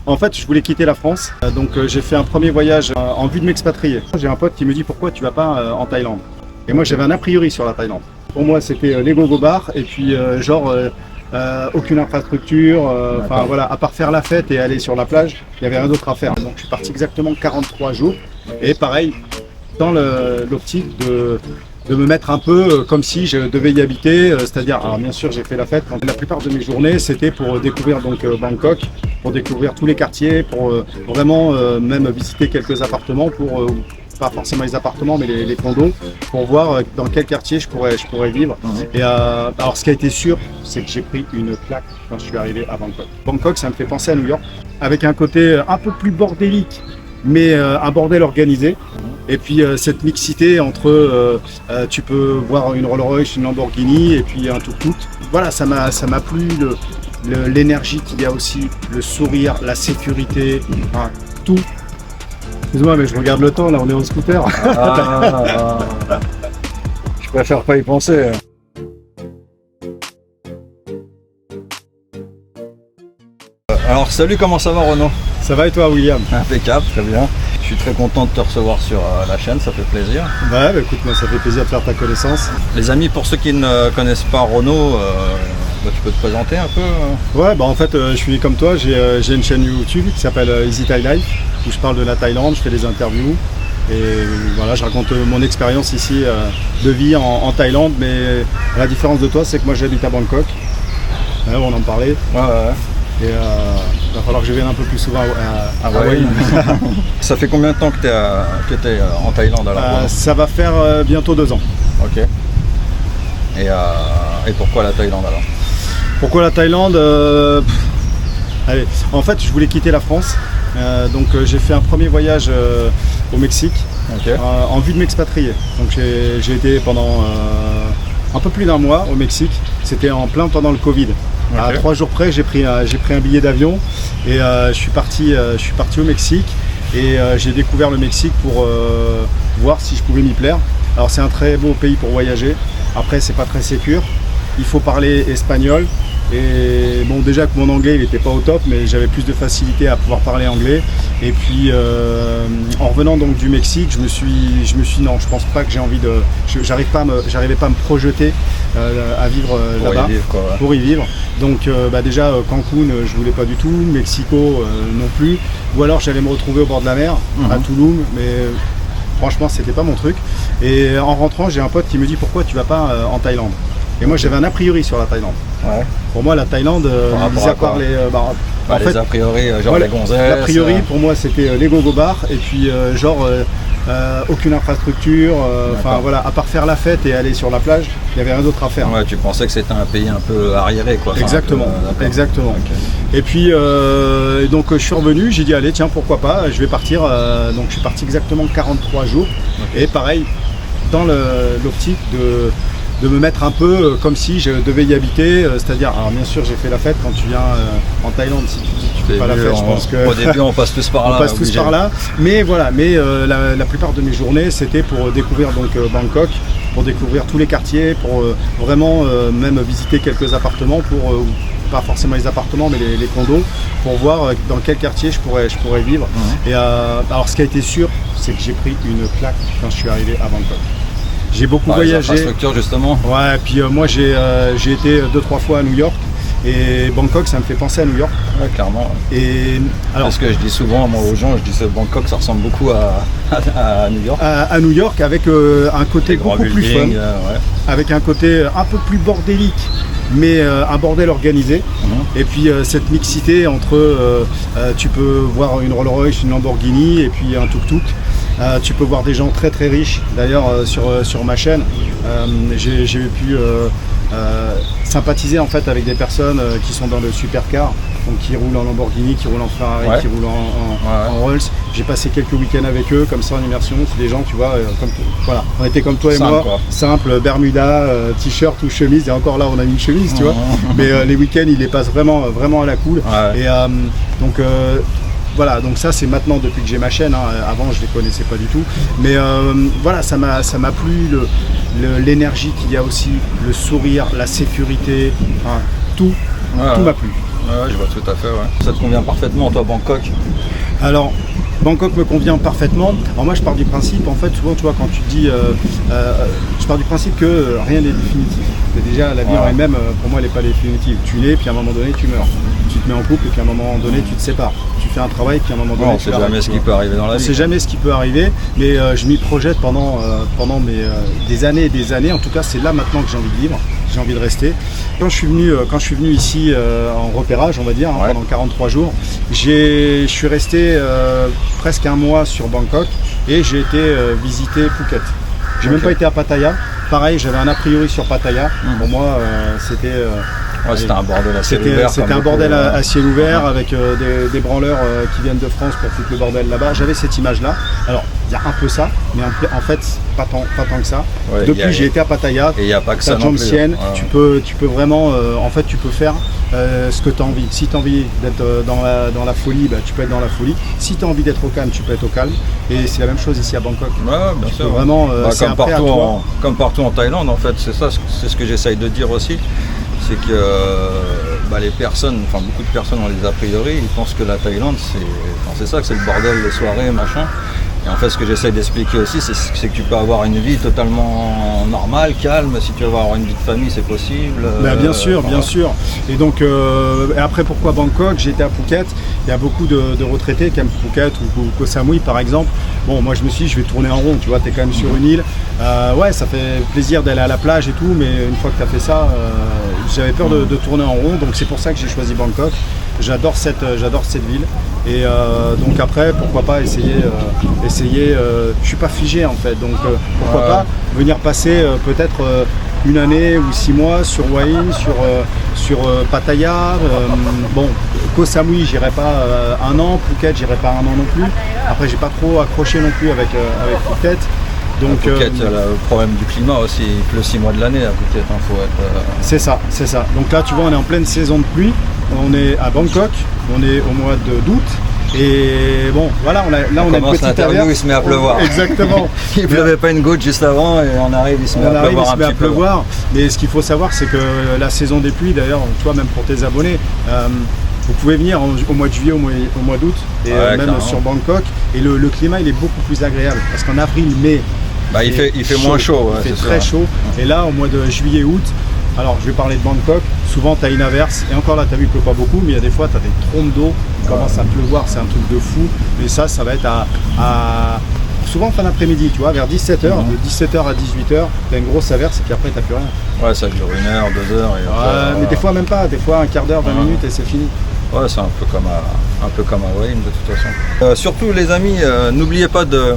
En fait, je voulais quitter la France, donc j'ai fait un premier voyage en vue de m'expatrier. J'ai un pote qui me dit pourquoi tu vas pas en Thaïlande. Et moi j'avais un a priori sur la Thaïlande. Pour moi c'était les go-go bars et puis aucune infrastructure, enfin voilà, à part faire la fête et aller sur la plage, il n'y avait rien d'autre à faire. Donc je suis parti exactement 43 jours et pareil, dans l'optique de me mettre un peu comme si je devais y habiter, c'est-à-dire, alors bien sûr j'ai fait la fête, la plupart de mes journées c'était pour découvrir donc Bangkok, pour découvrir tous les quartiers, pour vraiment même visiter quelques appartements, pour pas forcément les appartements mais les condos, pour voir dans quel quartier je pourrais vivre. Et alors ce qui a été sûr, c'est que j'ai pris une claque quand je suis arrivé à Bangkok. Bangkok, ça me fait penser à New York, avec un côté un peu plus bordélique, mais un bordel organisé. Et puis cette mixité entre, tu peux voir une Rolls Royce, une Lamborghini et puis un tuk-tuk. Voilà, ça m'a plu, l'énergie qu'il y a aussi, le sourire, la sécurité, enfin, tout. Excuse-moi, mais je regarde le temps, là on est en scooter. Je préfère pas y penser. Alors salut, comment ça va Renaud? Ça va et toi William? Impeccable, très bien. Je suis très content de te recevoir sur la chaîne, ça fait plaisir. Ouais, bah écoute, moi ça fait plaisir de faire ta connaissance. Les amis, pour ceux qui ne connaissent pas Renaud, tu peux te présenter un peu? Ouais, bah en fait je suis comme toi, j'ai une chaîne YouTube qui s'appelle Easy Thai Life, où je parle de la Thaïlande, je fais des interviews. Et voilà, je raconte mon expérience ici de vie en Thaïlande, mais la différence de toi, c'est que moi j'habite à Bangkok. Ouais, on en parlait. Ouais. Et il va falloir que je vienne un peu plus souvent à Hawaï. Ça fait combien de temps que tu es en Thaïlande alors? Ça va faire bientôt 2 ans. Ok. Et pourquoi la Thaïlande alors? Pourquoi la Thaïlande? Allez, en fait, je voulais quitter la France. Donc j'ai fait un premier voyage au Mexique, en vue de m'expatrier. Donc j'ai été pendant un peu plus d'1 mois au Mexique. C'était en plein pendant le Covid. À 3 jours près, j'ai pris un billet d'avion et je suis parti au Mexique et j'ai découvert le Mexique pour voir si je pouvais m'y plaire. Alors c'est un très beau pays pour voyager. Après, c'est pas très sécure. Il faut parler espagnol. Et bon, déjà que mon anglais il n'était pas au top, mais j'avais plus de facilité à pouvoir parler anglais. Et puis en revenant donc du Mexique, je me suis dit non, je pense pas que j'ai envie de, j'arrivais pas à me projeter à vivre là-bas pour y vivre. Donc déjà Cancun, je voulais pas du tout, Mexico non plus. Ou alors j'allais me retrouver au bord de la mer à Tulum, mais franchement c'était pas mon truc. Et en rentrant, j'ai un pote qui me dit pourquoi tu vas pas en Thaïlande. Et moi j'avais un a priori sur la Thaïlande. Ouais. Pour moi la Thaïlande, mis à part les a priori, genre les gonzesses. L'a priori pour moi c'était les go-go bars et puis aucune infrastructure, enfin voilà, à part faire la fête et aller sur la plage, il n'y avait rien d'autre à faire. Ouais, tu pensais que c'était un pays un peu arriéré quoi. Exactement, exactement. Okay. Et puis donc je suis revenu, j'ai dit allez tiens pourquoi pas, je vais partir, donc je suis parti exactement 43 jours et pareil, dans l'optique de me mettre un peu comme si je devais y habiter, c'est-à-dire, alors bien sûr j'ai fait la fête quand tu viens en Thaïlande, si tu fais pas la fête, je pense que... Au début on passe tous par là. On passe tous par là, mais voilà, la plupart de mes journées c'était pour découvrir donc Bangkok, pour découvrir tous les quartiers, pour vraiment même visiter quelques appartements, pour pas forcément les appartements mais les condos, pour voir dans quel quartier je pourrais vivre. Et alors ce qui a été sûr, c'est que j'ai pris une claque quand je suis arrivé à Bangkok. J'ai beaucoup voyagé. Les infrastructures justement. Ouais, puis moi j'ai été 2-3 fois à New York et Bangkok ça me fait penser à New York. Ouais, clairement. Et alors, parce que je dis souvent moi aux gens, je dis que Bangkok ça ressemble beaucoup à New York. À New York avec un côté beaucoup plus fun, avec un côté un peu plus bordélique, mais un bordel organisé. Et puis cette mixité entre, tu peux voir une Rolls Royce, une Lamborghini et puis un tuk-tuk. Tu peux voir des gens très très riches. D'ailleurs sur ma chaîne, j'ai pu sympathiser en fait avec des personnes qui sont dans le supercar, donc qui roulent en Lamborghini, qui roulent en Ferrari, qui roulent en Rolls. J'ai passé quelques week-ends avec eux comme ça en immersion. C'est des gens, tu vois, voilà, on était comme toi et moi, simple, Bermuda, t-shirt ou chemise. Et encore là, on a mis une chemise, tu vois. Mais les week-ends, ils les passent vraiment à la cool. Et donc voilà, donc ça c'est maintenant depuis que j'ai ma chaîne, avant je les connaissais pas du tout, mais voilà, ça m'a plu, l'énergie qu'il y a aussi, le sourire, la sécurité, tout m'a plu. Ouais, je vois tout à fait, ouais. Ça te convient parfaitement, toi, Bangkok? Alors, Bangkok me convient parfaitement. Alors moi, je pars du principe, en fait, souvent, tu vois, quand tu dis, je pars du principe que rien n'est définitif. Mais déjà, la vie en elle-même, pour moi, elle n'est pas définitive. Tu nais, puis à un moment donné, tu meurs. Tu te mets en couple, et puis à un moment donné, tu te sépares. Tu fais un travail, puis à un moment donné, on sait jamais ce qui peut arriver dans la vie. On sait jamais ce qui peut arriver, mais je m'y projette pendant des années et des années. En tout cas, c'est là maintenant que j'ai envie de vivre. J'ai envie de rester. Quand je suis venu ici en repérage, on va dire, pendant 43 jours, je suis resté presque un mois sur Bangkok et j'ai été visiter Phuket. J'ai même pas été à Pattaya. Pareil, j'avais un a priori sur Pattaya. Pour moi, c'était... c'était un bordel à ciel ouvert. C'était un bordel à ciel ouvert avec des branleurs qui viennent de France pour foutre le bordel là-bas. J'avais cette image-là. Alors, il y a un peu ça, mais en fait, pas tant que ça. Ouais, depuis, j'ai été à Pattaya. Et il n'y a pas que ça non plus. Jomtien, tu peux vraiment, tu peux faire ce que tu as envie. Si tu as envie d'être dans la folie, tu peux être dans la folie. Si tu as envie d'être au calme, tu peux être au calme. Et c'est la même chose ici à Bangkok. Ouais, bien sûr. Vraiment, comme partout en Thaïlande, en fait, c'est ça, c'est ce que j'essaye de dire aussi. C'est que les personnes, beaucoup de personnes ont des a priori, ils pensent que la Thaïlande, c'est ça, que c'est le bordel, les soirées, machin. Et en fait, ce que j'essaie d'expliquer aussi, c'est que tu peux avoir une vie totalement normale, calme. Si tu veux avoir une vie de famille, c'est possible. Bien sûr, bien sûr. Et donc, et après, pourquoi Bangkok? J'ai été à Phuket. Il y a beaucoup de retraités qui aiment Phuket ou Koh Samui, par exemple. Bon, moi, je me suis dit, je vais tourner en rond. Tu vois, tu es quand même sur une île. Ouais, ça fait plaisir d'aller à la plage et tout, mais une fois que tu as fait ça, j'avais peur de tourner en rond. Donc, c'est pour ça que j'ai choisi Bangkok. J'adore cette ville. Et donc après, pourquoi pas essayer. Je suis pas figé en fait, donc pourquoi pas venir passer peut-être une année ou 6 mois sur Hua Hin, sur Pattaya. Koh Samui, j'irai pas un an. Phuket, j'irai pas un an non plus. Après, j'ai pas trop accroché non plus avec Phuket. Donc, Phuket, il y a le problème du climat aussi, il pleut 6 mois de l'année à Phuket, faut être... C'est ça. Donc là, tu vois, on est en pleine saison de pluie, on est à Bangkok, on est au mois d'août, et bon, voilà, on a une petite averse. Il se met à pleuvoir. Exactement. Il pleuvait pas une goutte juste avant, et on arrive, il se met à pleuvoir. Mais ce qu'il faut savoir, c'est que la saison des pluies, d'ailleurs, tu vois, même pour tes abonnés, vous pouvez venir au mois de juillet, au mois d'août, et même clairement. Sur Bangkok, et le climat, il est beaucoup plus agréable, parce qu'en avril, mai, il fait moins chaud. Il fait très chaud. Et là, au mois de juillet, août, alors je vais parler de Bangkok, souvent tu as une averse. Et encore là, tu as vu qu'il ne pleut pas beaucoup, mais il y a des fois, tu as des trompes d'eau qui commencent à pleuvoir. C'est un truc de fou. Mais ça va être à souvent fin d'après-midi, tu vois, vers 17h. De 17h à 18h, tu as une grosse averse et puis après, tu n'as plus rien. Ouais, ça dure 1 heure, 2 heures. Mais des fois, même pas. Des fois, un quart d'heure, 20 minutes et c'est fini. Ouais, c'est un peu comme à Hua Hin de toute façon. Surtout les amis, n'oubliez pas de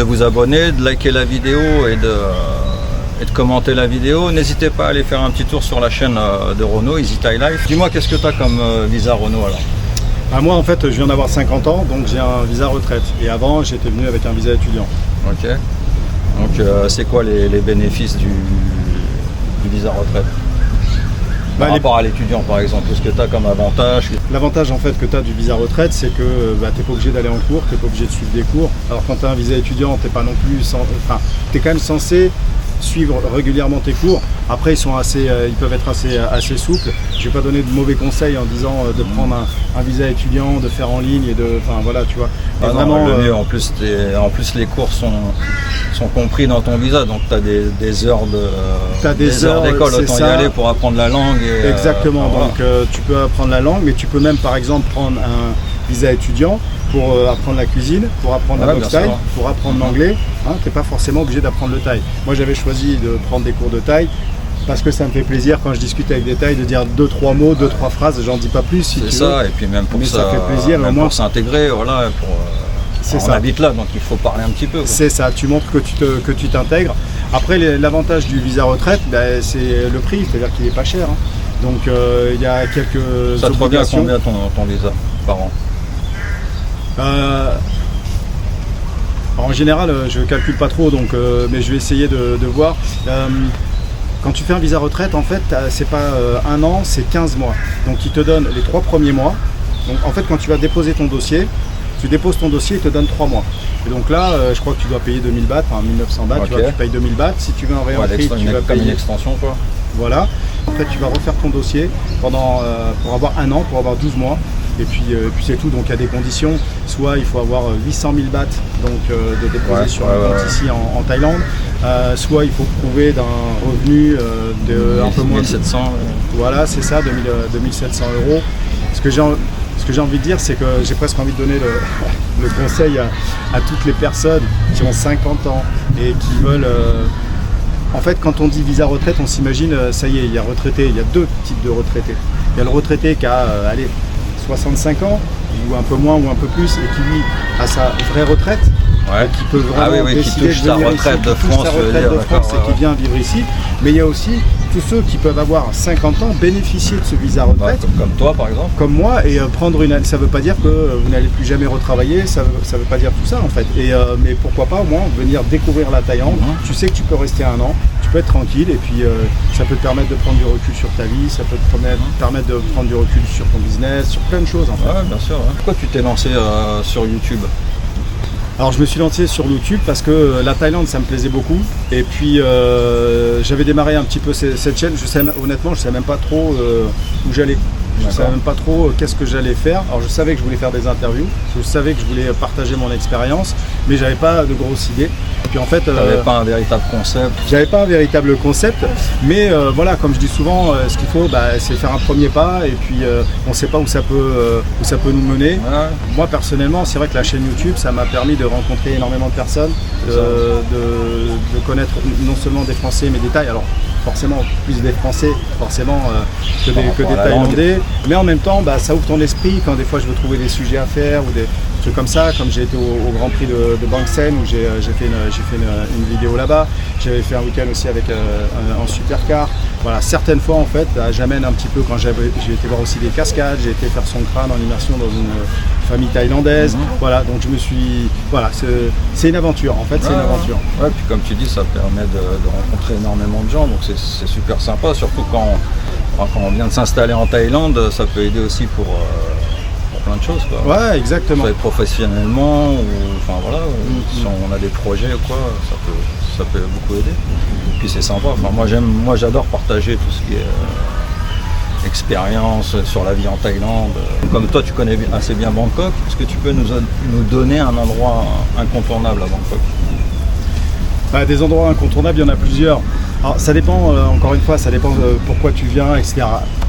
vous abonner, de liker la vidéo et de commenter la vidéo. N'hésitez pas à aller faire un petit tour sur la chaîne de Renaud, Easy Thai Life. Dis-moi, qu'est-ce que tu as comme visa Renaud alors? Moi en fait, je viens d'avoir 50 ans, donc j'ai un visa retraite. Et avant, j'étais venu avec un visa étudiant. Ok. Donc c'est quoi les bénéfices du visa retraite? Par rapport à l'étudiant par exemple, qu'est-ce que tu as comme avantage? L'avantage en fait que tu as du visa retraite, c'est que tu n'es pas obligé d'aller en cours, tu n'es pas obligé de suivre des cours. Alors quand tu as un visa étudiant, tu n'es pas non plus tu es quand même censé suivre régulièrement tes cours. Après ils peuvent être assez souples. Je vais pas donner de mauvais conseils en disant de prendre un visa étudiant, de faire en ligne et voilà, tu vois. Vraiment, le mieux en plus les cours sont compris dans ton visa, donc tu as des heures d'école, autant y aller pour apprendre la langue. Exactement, donc tu peux apprendre la langue, mais tu peux même par exemple prendre un visa étudiant pour apprendre la cuisine, pour apprendre la boxe thaï, pour apprendre l'anglais. Tu n'es pas forcément obligé d'apprendre le thaï. Moi j'avais choisi de prendre des cours de thaï parce que ça me fait plaisir quand je discute avec des Thaïs de dire 2-3 mots, 2-3 phrases, j'en dis pas plus si tu veux. C'est ça, et puis même pour ça fait plaisir, même pour s'intégrer, voilà, on habite là, donc il faut parler un petit peu. C'est ça, tu montres que tu t'intègres. Après, l'avantage du visa retraite, c'est le prix, c'est-à-dire qu'il est pas cher. Donc il y a quelques ça te revient à combien ton visa par an? En général, je ne calcule pas trop, donc, mais je vais essayer de voir. Quand tu fais un visa retraite, en fait, c'est pas 1 an, c'est 15 mois. Donc ils te donnent les 3 premiers mois. Donc en fait, quand tu vas déposer ton dossier, tu déposes ton dossier, ils te donnent 3 mois. Et donc là, je crois que tu dois payer 2000 bahts, 1900 bahts, tu payes 2000 bahts. Si tu veux un rayon prix, tu vas payer... une extension, quoi. Voilà. Après, tu vas refaire ton dossier pour avoir un an, pour avoir 12 mois. Et puis c'est tout. Donc il y a des conditions. Soit il faut avoir 800 000 bahts donc, de déposer sur un compte ici en Thaïlande. Soit il faut prouver d'un revenu de un peu moins de 700. Voilà, c'est ça, 2700 euros. Ce que j'ai envie de dire, c'est que j'ai presque envie de donner le conseil à toutes les personnes qui ont 50 ans et qui veulent... En fait, quand on dit visa retraite, on s'imagine, ça y est, il y a retraité, il y a deux types de retraités. Il y a le retraité qui a, 65 ans, ou un peu moins ou un peu plus, et qui lui a sa vraie retraite, et qui peut vraiment décider qui touche sa retraite de France, et qui vient vivre ici. Mais il y a aussi tous ceux qui peuvent avoir 50 ans, bénéficier de ce visa retraite. Comme toi par exemple. Comme moi, et prendre une année. Ça ne veut pas dire que vous n'allez plus jamais retravailler, ça veut pas dire tout ça en fait. Mais pourquoi pas au moins venir découvrir la Thaïlande. Tu sais que tu peux rester un an, tu peux être tranquille, et puis ça peut te permettre de prendre du recul sur ta vie, ça peut te permettre de prendre du recul sur ton business, sur plein de choses en fait. Ouais, bien sûr. Ouais. Pourquoi tu t'es lancé sur YouTube? Alors je me suis lancé sur YouTube parce que la Thaïlande ça me plaisait beaucoup, et puis j'avais démarré un petit peu cette chaîne. Honnêtement je ne savais même pas trop où j'allais. Je ne savais même pas trop qu'est-ce que j'allais faire. Alors je savais que je voulais faire des interviews, je savais que je voulais partager mon expérience, mais j'avais pas de grosse idée. Et puis en fait, t'avais pas un véritable concept. J'avais pas un véritable concept, mais voilà, comme je dis souvent, ce qu'il faut, c'est faire un premier pas, et puis on ne sait pas où ça peut nous mener. Ouais. Moi personnellement, c'est vrai que la chaîne YouTube, ça m'a permis de rencontrer énormément de personnes, de connaître non seulement des Français, mais des Thaïs. Alors forcément plus des Français que des Thaïlandais, mais en même temps ça ouvre ton esprit quand des fois je veux trouver des sujets à faire ou des trucs comme ça, comme j'ai été au Grand Prix de Bangsen où j'ai fait une vidéo là-bas. J'avais fait un week-end aussi avec en supercar. Voilà, certaines fois en fait j'amène un petit peu, quand j'ai été voir aussi des cascades, j'ai été faire son crâne en immersion dans une famille thaïlandaise. Voilà, donc c'est une aventure en fait, c'est une aventure. Ouais, puis comme tu dis, ça permet de rencontrer énormément de gens, donc c'est super sympa, surtout quand on vient de s'installer en Thaïlande, ça peut aider aussi pour plein de choses, quoi. Ouais, exactement. Ça peut être professionnellement, ou enfin voilà, si on a des projets ou quoi, ça peut beaucoup aider. Et puis c'est sympa. Enfin, moi j'adore partager tout ce qui est expérience sur la vie en Thaïlande. Comme toi tu connais assez bien Bangkok, est-ce que tu peux nous donner un endroit incontournable à Bangkok? Des endroits incontournables, il y en a plusieurs. Alors ça dépend, encore une fois, ça dépend de pourquoi tu viens, etc.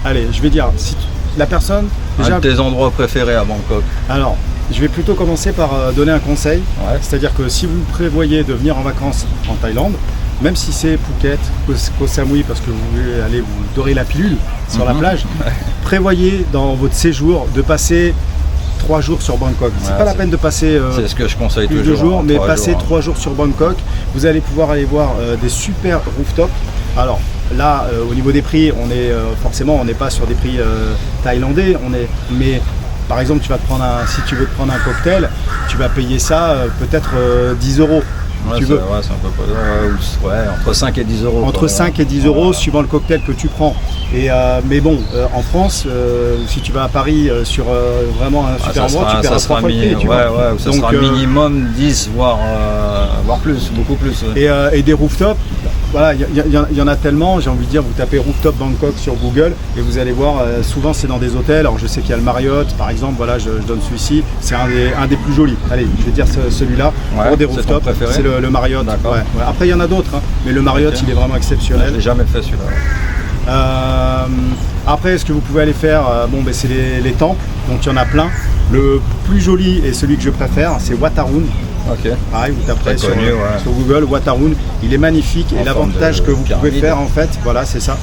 Allez, je vais dire, si la personne... Déjà, un de tes endroits préférés à Bangkok? Alors, je vais plutôt commencer par donner un conseil. Ouais. C'est-à-dire que si vous prévoyez de venir en vacances en Thaïlande, même si c'est Phuket, Koh Samui, parce que vous voulez aller vous dorer la pilule sur la plage, prévoyez dans votre séjour de passer 3 jours sur Bangkok. C'est pas la peine de passer c'est ce que je conseille plus toujours, de jours, mais passer 3 3 jours sur Bangkok. Vous allez pouvoir aller voir des super rooftops. Alors là, au niveau des prix, forcément on n'est pas sur des prix thaïlandais, mais par exemple si tu veux te prendre un cocktail, tu vas payer ça peut-être 10 euros. Ouais, c'est un peu entre 5 et 10 euros. Entre 5 et 10 euros suivant le cocktail que tu prends. Mais bon, en France, si tu vas à Paris sur vraiment un super endroit, tu paieras 3 fois le prix. Ça sera minimum 10, voire plus, beaucoup plus. Et des rooftops, voilà, il y en a tellement, j'ai envie de dire, vous tapez rooftop Bangkok sur Google et vous allez voir, souvent c'est dans des hôtels. Alors je sais qu'il y a le Marriott par exemple, voilà, je donne celui-ci, c'est un des plus jolis. Allez, je vais dire celui-là, pour des rooftops, c'est le Marriott. Ouais. Après il y en a d'autres, mais le Marriott il est vraiment exceptionnel. Je n'ai jamais fait celui-là. Après, ce que vous pouvez aller faire, c'est les temples, donc il y en a plein. Le plus joli et celui que je préfère, c'est Wat Arun. Ok. Pareil, vous taperez sur Google Wat Arun. Il est magnifique, et l'avantage que vous pouvez faire en fait, voilà, c'est ça.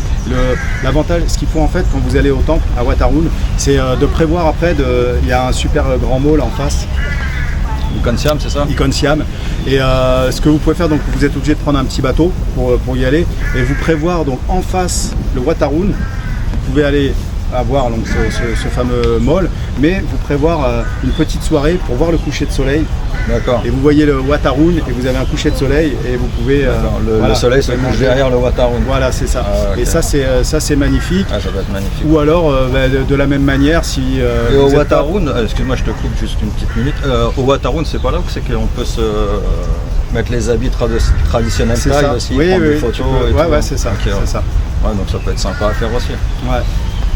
L'avantage, ce qu'il faut en fait quand vous allez au temple à Wat Arun, c'est de prévoir après. Il y a un super grand mall en face. Icon Siam, c'est ça? Icon Siam. Et ce que vous pouvez faire, donc vous êtes obligé de prendre un petit bateau pour y aller, et vous prévoir donc en face le Wat Arun. Vous pouvez aller avoir donc, ce fameux mall, mais vous prévoir une petite soirée pour voir le coucher de soleil. D'accord. Et vous voyez le Wataroun et vous avez un coucher de soleil et vous pouvez... le soleil se couche derrière le Wataroun. Voilà, c'est ça. Ah, okay. Et ça c'est magnifique. Ah, ça doit être magnifique. Ou alors, de la même manière, si... et au Wataroun, excuse-moi, je te coupe juste une petite minute. Au Wataroun, c'est pas là où c'est qu'on peut se mettre les habits traditionnels thaï aussi, prendre des photos et tout. Ouais, c'est ça. Okay, c'est ça. Ouais, donc ça peut être sympa à faire aussi. Ouais.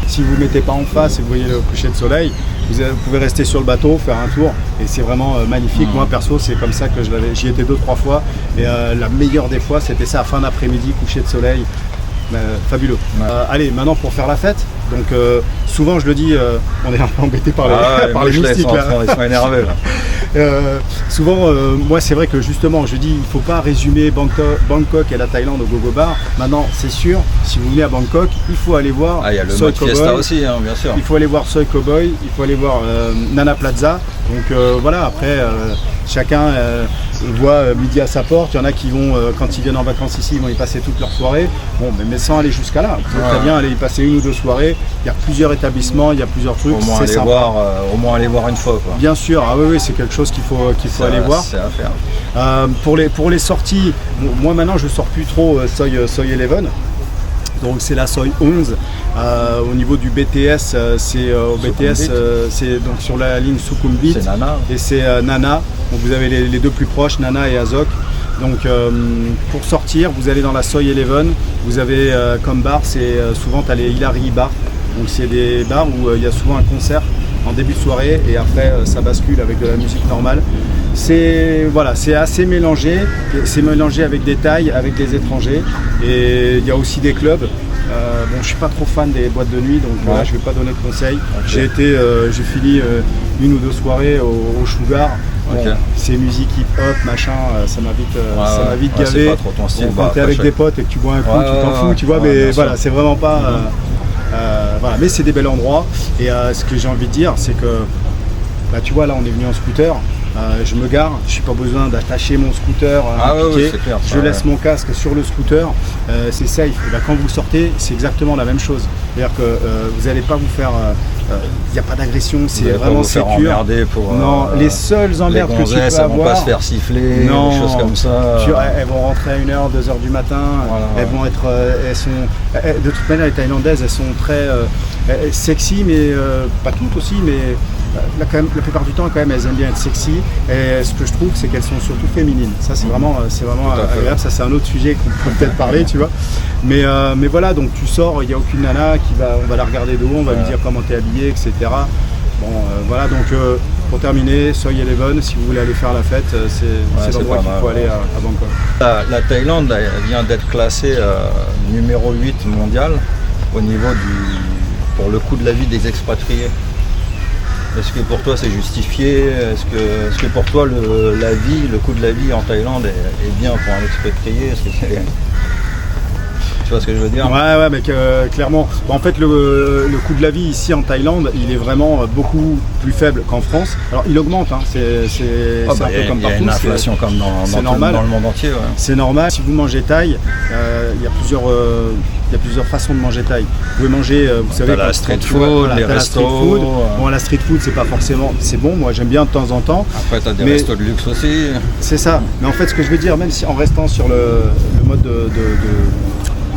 Si vous ne mettez pas en face et vous voyez le coucher de soleil, vous pouvez rester sur le bateau, faire un tour et c'est vraiment magnifique. Moi perso, c'est comme ça que j'y étais 2-3 fois et la meilleure des fois, c'était ça à fin d'après-midi, coucher de soleil. Fabuleux. Ouais. Allez, maintenant pour faire la fête. Donc souvent je le dis, on est un peu embêté par les moustiques là. Ils sont énervés là. Souvent, moi c'est vrai que justement, je dis il ne faut pas résumer Bangkok et la Thaïlande au Gogo Bar. Maintenant, c'est sûr, si vous venez à Bangkok, il faut aller voir il y a le Soi mode Cowboy, fiesta aussi, hein, bien sûr. Il faut aller voir Soi Cowboy, il faut aller voir Nana Plaza. Donc voilà, après chacun voit midi à sa porte. Il y en a qui vont, quand ils viennent en vacances ici, ils vont y passer toute leur soirée. Bon, mais sans aller jusqu'à là. Vous pouvez très bien aller y passer 1 ou 2 soirées. Il y a plusieurs établissements, il y a plusieurs trucs. Au moins aller voir une fois, quoi. Bien sûr, oui, c'est quelque chose qu'il faut aller voir. C'est à faire. Pour les sorties, moi maintenant je sors plus trop Soi 11. Donc c'est la Soi 11. Au niveau du BTS, c'est donc sur la ligne Sukhumvit. C'est Nana. Et c'est Nana. Donc vous avez les deux plus proches, Nana et Azok. Donc pour sortir, vous allez dans la Soi 11. Vous avez comme bar, c'est souvent tu as les Hilary Bars. Donc c'est des bars où il y a souvent un concert en début de soirée et après ça bascule avec de la musique normale. C'est assez mélangé, c'est mélangé avec des Thaïs, avec des étrangers et il y a aussi des clubs. Je suis pas trop fan des boîtes de nuit, donc je vais pas donner de conseils. Okay. J'ai fini 1 ou 2 soirées au Sugar. Okay. C'est musique hip-hop, machin, ça m'a vite gavé. C'est pas trop ton style. Quand t'es avec des potes et que tu bois un coup, tu t'en fous, tu vois, mais voilà, c'est vraiment pas... voilà, mais c'est des bels endroits et ce que j'ai envie de dire, c'est que tu vois, là on est venu en scooter. Je me gare, je n'ai pas besoin d'attacher mon scooter à un piquet. Clair, je laisse mon casque sur le scooter, c'est safe. Et quand vous sortez, c'est exactement la même chose. C'est-à-dire que vous n'allez pas vous faire... Il n'y a pas d'agression, c'est vraiment sécure. Non, les seules emmerdes que tu peux avoir... Elles vont pas se faire siffler, des choses comme ça. Elles vont rentrer à 1h, 2h du matin. Voilà, elles vont être... de toute manière, les Thaïlandaises, elles sont très sexy, mais pas toutes aussi, mais... La plupart du temps, quand même, elles aiment bien être sexy. Et ce que je trouve, c'est qu'elles sont surtout féminines. Ça, c'est vraiment agréable. Ça, c'est un autre sujet qu'on peut peut-être parler, tu vois. Mais voilà, donc tu sors, il n'y a aucune nana on va la regarder de haut, on va lui dire comment t'es habillé, etc. Bon, voilà, donc pour terminer, Soi 11, si vous voulez aller faire la fête, c'est l'endroit qu'il faut aller à Bangkok. La Thaïlande vient d'être classée numéro 8 mondial au niveau pour le coût de la vie des expatriés. Est-ce que pour toi c'est justifié? Est-ce que pour toi le coût de la vie en Thaïlande est bien pour un expatrié? Tu vois ce que je veux dire? Ouais, mais clairement. En fait, le coût de la vie ici en Thaïlande, il est vraiment beaucoup plus faible qu'en France. Alors, il augmente, hein. C'est un peu comme partout. Il y a une inflation comme dans le monde entier. Ouais. C'est normal. Si vous mangez thaï, il y a plusieurs façons de manger thaï. Vous pouvez manger, vous savez, la street food, les restos. Bon, la street food, c'est pas forcément, c'est bon. Moi, j'aime bien de temps en temps. Après, t'as des restos de luxe aussi. C'est ça. Mais en fait, ce que je veux dire, même si en restant sur le mode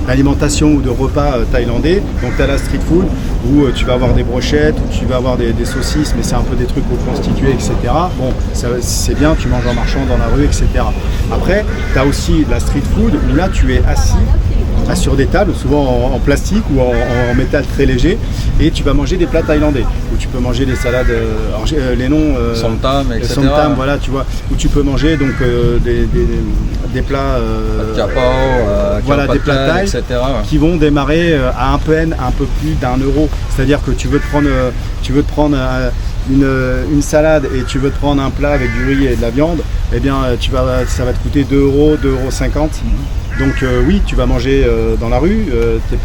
d'alimentation ou de repas thaïlandais, donc tu as la street food où tu vas avoir des brochettes, où tu vas avoir des saucisses, mais c'est un peu des trucs reconstitués, etc. Bon, c'est bien, tu manges en marchant dans la rue, etc. Après, tu as aussi la street food où là tu es assis sur des tables, souvent en plastique ou en métal très léger, et tu vas manger des plats thaïlandais, où tu peux manger des salades, les noms... som tam, etc. Som tam, voilà, tu vois, où tu peux manger donc des plats... voilà, des plats thaï, etc., qui vont démarrer à un peu plus d'€1. C'est-à-dire que tu veux te prendre une salade et tu veux te prendre un plat avec du riz et de la viande, eh bien ça va te coûter 2€, 2,50€. Donc oui, tu vas manger dans la rue, tu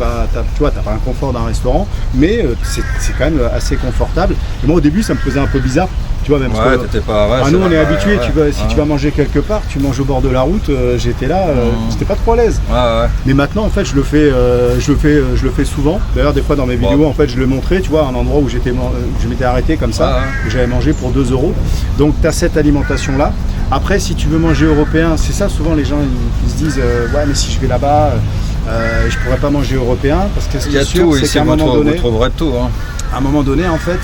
vois, t'as pas un confort d'un restaurant, mais c'est quand même assez confortable. Et moi au début ça me faisait un peu bizarre, Tu vois, même Ouais, t'étais pas. Ouais, nous on est habitués, si tu ouais. vas manger quelque part, tu manges au bord de la route, j'étais là, j'étais pas trop à l'aise. Ouais. Mais maintenant en fait je le fais souvent. D'ailleurs des fois dans mes vidéos en fait je le montrais, tu vois, un endroit où je m'étais arrêté comme ça, où j'avais mangé pour 2 €. Donc tu as cette alimentation là. Après si tu veux manger européen, c'est ça souvent les gens ils se disent ouais mais si je vais là-bas je pourrais pas manger européen parce que ce qui est sûr c'est qu'à un moment donné, vous trouverez tout. Hein. À un moment donné en fait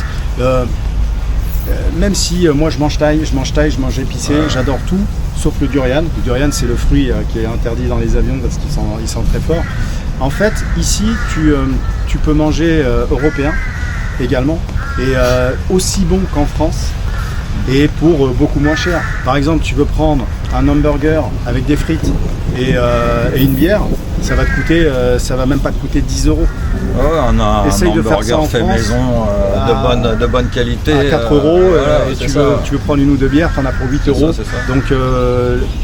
même si moi je mange thaï, je mange épicé, j'adore tout, sauf le durian. Le durian c'est le fruit qui est interdit dans les avions parce qu'il sent très fort. En fait, ici tu peux manger européen également, et aussi bon qu'en France, et pour beaucoup moins cher. Par exemple, tu veux prendre un hamburger avec des frites et une bière, ça va même pas te coûter 10 €. Ouais, on a Essaye un de faire ça hamburger en fait France, maison, de bonne qualité. À 4 €, voilà, et tu veux prendre une ou deux bières, tu en as pour 8 €. C'est ça. Donc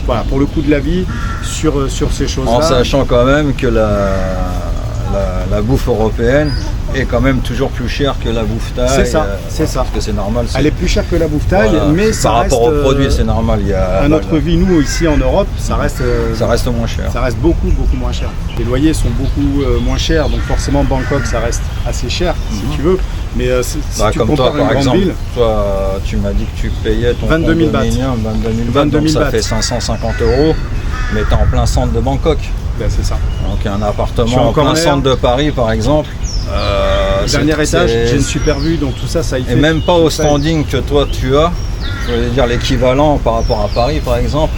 voilà, pour le coût de la vie, sur ces choses-là. En sachant quand même que la bouffe européenne est quand même toujours plus chère que la bouffe thaï. C'est ça, c'est ça. Parce que c'est normal. Elle est plus chère que la bouffe thaï, voilà, mais ça par reste, rapport aux produits, c'est normal. à notre vie, nous, ici en Europe, ça reste moins cher. Ça reste beaucoup moins cher. Les loyers sont beaucoup moins chers, donc forcément Bangkok, ça reste assez cher, si tu veux. Mais si tu comme compares toi, par une grande exemple, ville, toi, tu m'as dit que tu payais ton 22 000 bahts. 22 000 bahts, donc ça fait 550 €, mais tu es en plein centre de Bangkok. Ben, c'est ça. Donc un appartement en plein centre de Paris, par exemple. Dernier étage, j'ai une super vue, donc tout ça, ça y fait. Et même pas au standing que toi tu as, je veux dire l'équivalent par rapport à Paris, par exemple,